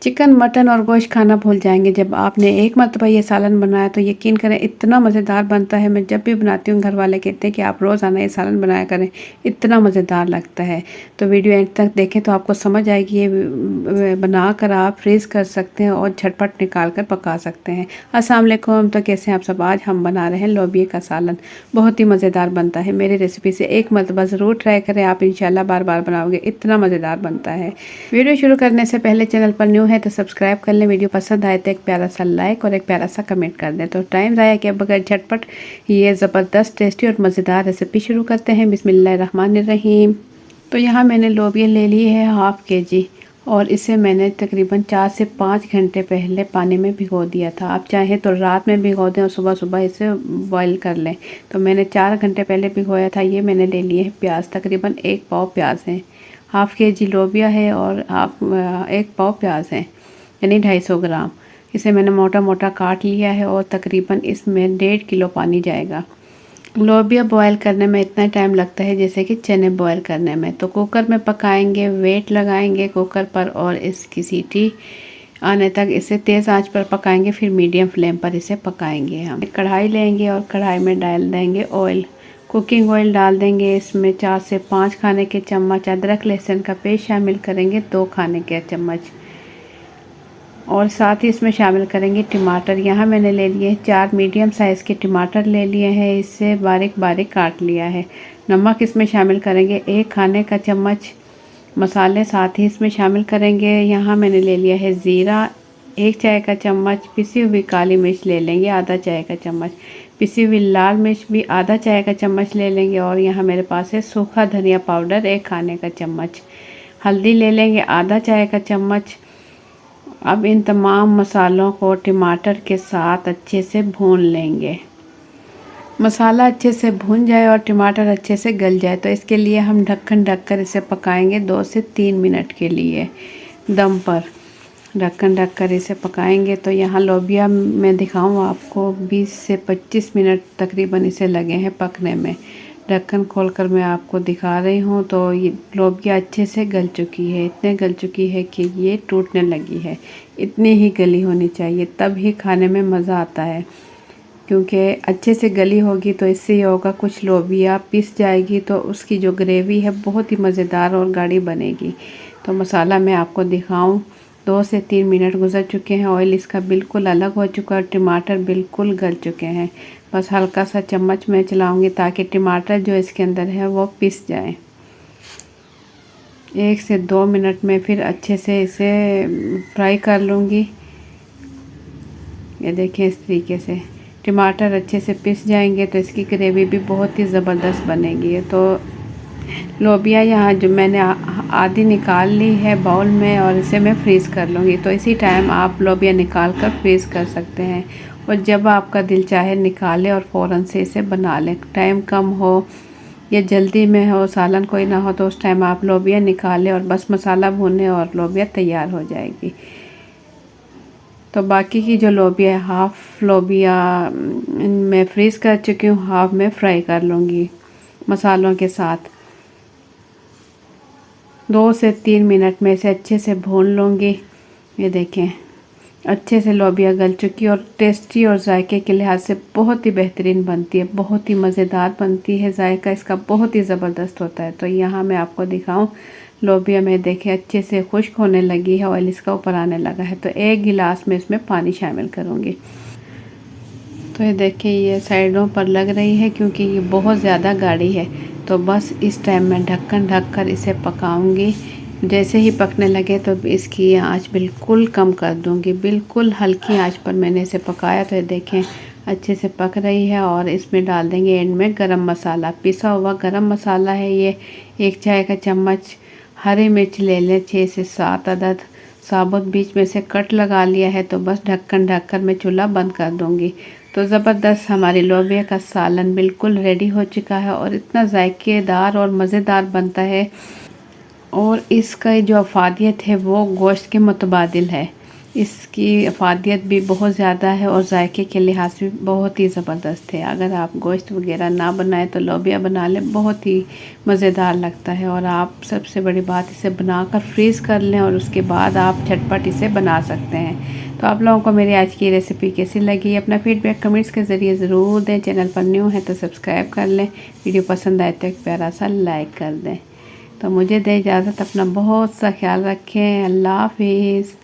Chicken, mutton और गोश्त खाना भूल जाएंगे जब आपने एक मरतबा ये सालन बनाया तो यकीन करें इतना मज़ेदार बनता है। मैं जब भी बनाती हूँ घर वाले कहते हैं कि आप रोज़ाना ये सालन बनाया करें, इतना मज़ेदार लगता है। तो वीडियो एंड तक देखें तो आपको समझ आएगी। ये बना कर आप फ्रीज़ कर सकते हैं और झटपट निकाल कर पका सकते हैं। अस्सलाम वालेकुम। तो कैसे हैं आप सब? आज हम बना रहे हैं लोबिया का सालन। बहुत ही मज़ेदार बनता है। मेरी रेसिपी से एक मरतबा ज़रूर ट्राई करें, आप इंशाल्लाह बार बार बनाओगे, इतना मज़ेदार बनता है। वीडियो शुरू करने से पहले चैनल पर न्यू है तो सब्सक्राइब कर लें। वीडियो पसंद आए तो एक प्यारा सा लाइक और एक प्यारा सा कमेंट कर दें। तो टाइम ज़ाया किए बगैर झटपट ये ज़बरदस्त टेस्टी और मज़ेदार रेसिपी शुरू करते हैं। बिस्मिल्लाहिर्रहमानिर्रहीम। तो यहाँ मैंने लोबिया ले ली है हाफ़ kg और इसे मैंने तकरीबन 4 से 5 घंटे पहले पानी में भिगो दिया था। आप चाहें तो रात में भिगो दें और सुबह सुबह इसे बॉईल कर लें। तो मैंने 4 घंटे पहले भिगोया था। ये मैंने ले लिए हैं प्याज, तकरीबन 1 पाव प्याज है। हाफ़ kg लोबिया है और 1 पाव प्याज है, यानी 250 ग्राम। इसे मैंने मोटा मोटा काट लिया है और तकरीबन इसमें 1.5 किलो पानी जाएगा। लोबिया बॉयल करने में इतना टाइम लगता है जैसे कि चने बॉयल करने में। तो कुकर में पकाएंगे, वेट लगाएंगे कुकर पर और इसकी सीटी आने तक इसे तेज़ आंच पर पकाएंगे। फिर मीडियम फ्लेम पर इसे पकाएंगे। हम कढ़ाई लेंगे और कढ़ाई में डाल देंगे ऑयल, कुकिंग ऑयल डाल देंगे। इसमें 4 से 5 खाने के चम्मच अदरक लहसुन का पेस्ट शामिल करेंगे, 2 खाने के चम्मच, और साथ ही इसमें शामिल करेंगे टमाटर। यहाँ मैंने ले लिए 4 मीडियम साइज़ के टमाटर ले लिए हैं, इससे बारीक बारीक काट लिया है। नमक इसमें शामिल करेंगे 1 खाने का चम्मच। मसाले साथ ही इसमें शामिल करेंगे। यहाँ मैंने ले लिया है ज़ीरा 1 चाय का चम्मच, पिसी हुई काली मिर्च ले लेंगे आधा चाय का चम्मच, पिसी हुई लाल मिर्च भी आधा चाय का चम्मच ले लेंगे, और यहाँ मेरे पास है सूखा धनिया पाउडर 1 खाने का चम्मच। हल्दी ले लेंगे आधा चाय का चम्मच। अब इन तमाम मसालों को टमाटर के साथ अच्छे से भून लेंगे। मसाला अच्छे से भून जाए और टमाटर अच्छे से गल जाए तो इसके लिए हम ढक्कन ढककर इसे पकाएंगे 2 से 3 मिनट के लिए दम पर। ढक्कन ढककर इसे पकाएंगे। तो यहाँ लोबिया मैं दिखाऊँ आपको 20 से 25 मिनट तकरीबन इसे लगे हैं पकने में। ढक्कन खोलकर मैं आपको दिखा रही हूँ तो ये लोबिया अच्छे से गल चुकी है। इतने गल चुकी है कि ये टूटने लगी है। इतनी ही गली होनी चाहिए, तब ही खाने में मज़ा आता है, क्योंकि अच्छे से गली होगी तो इससे ये होगा कुछ लोबिया पिस जाएगी तो उसकी जो ग्रेवी है बहुत ही मज़ेदार और गाढ़ी बनेगी। तो मसाला मैं आपको दिखाऊं, 2 से 3 मिनट गुजर चुके हैं। ऑयल इसका बिल्कुल अलग हो चुका है, टमाटर बिल्कुल गल चुके हैं। बस हल्का सा चम्मच में चलाऊंगी ताकि टमाटर जो इसके अंदर है वो पिस जाए। 1 से 2 मिनट में फिर अच्छे से इसे फ्राई कर लूँगी। ये देखें, इस तरीके से टमाटर अच्छे से पिस जाएंगे तो इसकी ग्रेवी भी बहुत ही ज़बरदस्त बनेगी। तो लोबिया यहाँ जो मैंने आधी निकाल ली है बाउल में और इसे मैं फ्रीज़ कर लूँगी। तो इसी टाइम आप लोबिया निकाल कर फ्रीज़ कर सकते हैं, और जब आपका दिल चाहे निकालें और फ़ौरन से इसे बना लें। टाइम कम हो या जल्दी में हो, सालन कोई ना हो, तो उस टाइम आप लोबिया निकालें और बस मसाला भूनें और लोबिया तैयार हो जाएगी। तो बाकी की जो लोबिया है, हाफ़ लोबिया मैं फ्रीज़ कर चुकी हूँ, हाफ़ में फ्राई कर लूँगी मसालों के साथ। 2 से 3 मिनट में इसे अच्छे से भून लूँगी। ये देखें, अच्छे से लोबिया गल चुकी और टेस्टी और जायके के लिहाज से बहुत ही बेहतरीन बनती है, बहुत ही मज़ेदार बनती है। जायका इसका बहुत ही ज़बरदस्त होता है। तो यहाँ मैं आपको दिखाऊं, लोबिया में देखें अच्छे से खुश्क होने लगी है, ऑयल इसका ऊपर आने लगा है। तो 1 गिलास में इसमें पानी शामिल करूँगी। तो ये देखिए, ये साइडों पर लग रही है क्योंकि ये बहुत ज़्यादा गाढ़ी है। तो बस इस टाइम में ढक्कन ढक कर इसे पकाऊंगी। जैसे ही पकने लगे तो इसकी आंच बिल्कुल कम कर दूंगी। बिल्कुल हल्की आंच पर मैंने इसे पकाया। तो ये देखें अच्छे से पक रही है। और इसमें डाल देंगे एंड में गरम मसाला, पिसा हुआ गरम मसाला है ये 1 चाय का चम्मच। हरी मिर्च ले लें 6 से 7 अदद, साबुत बीच में से कट लगा लिया है। तो बस ढक्कन ढककर मैं चूल्हा बंद कर दूंगी। तो ज़बरदस्त हमारी लोबिया का सालन बिल्कुल रेडी हो चुका है और इतना जायकेदार और मज़ेदार बनता है। और इसका जो अफादियत है वो गोश्त के मुतबादिल है। इसकी अफादियत भी बहुत ज़्यादा है और जायके के लिहाज से बहुत ही ज़बरदस्त है। अगर आप गोश्त वगैरह ना बनाएं तो लोबिया बना लें, बहुत ही मज़ेदार लगता है। और आप सबसे बड़ी बात, इसे बनाकर फ्रीज़ कर लें और उसके बाद आप झटपट इसे बना सकते हैं। तो आप लोगों को मेरी आज की रेसिपी कैसी लगी, अपना फीडबैक कमेंट्स के ज़रिए ज़रूर दें। चैनल पर न्यू है तो सब्सक्राइब कर लें, वीडियो पसंद आए तो एक प्यारा सा लाइक कर दें। तो मुझे दें इजाज़त, अपना बहुत सा ख्याल रखें। अल्लाह हाफिज़।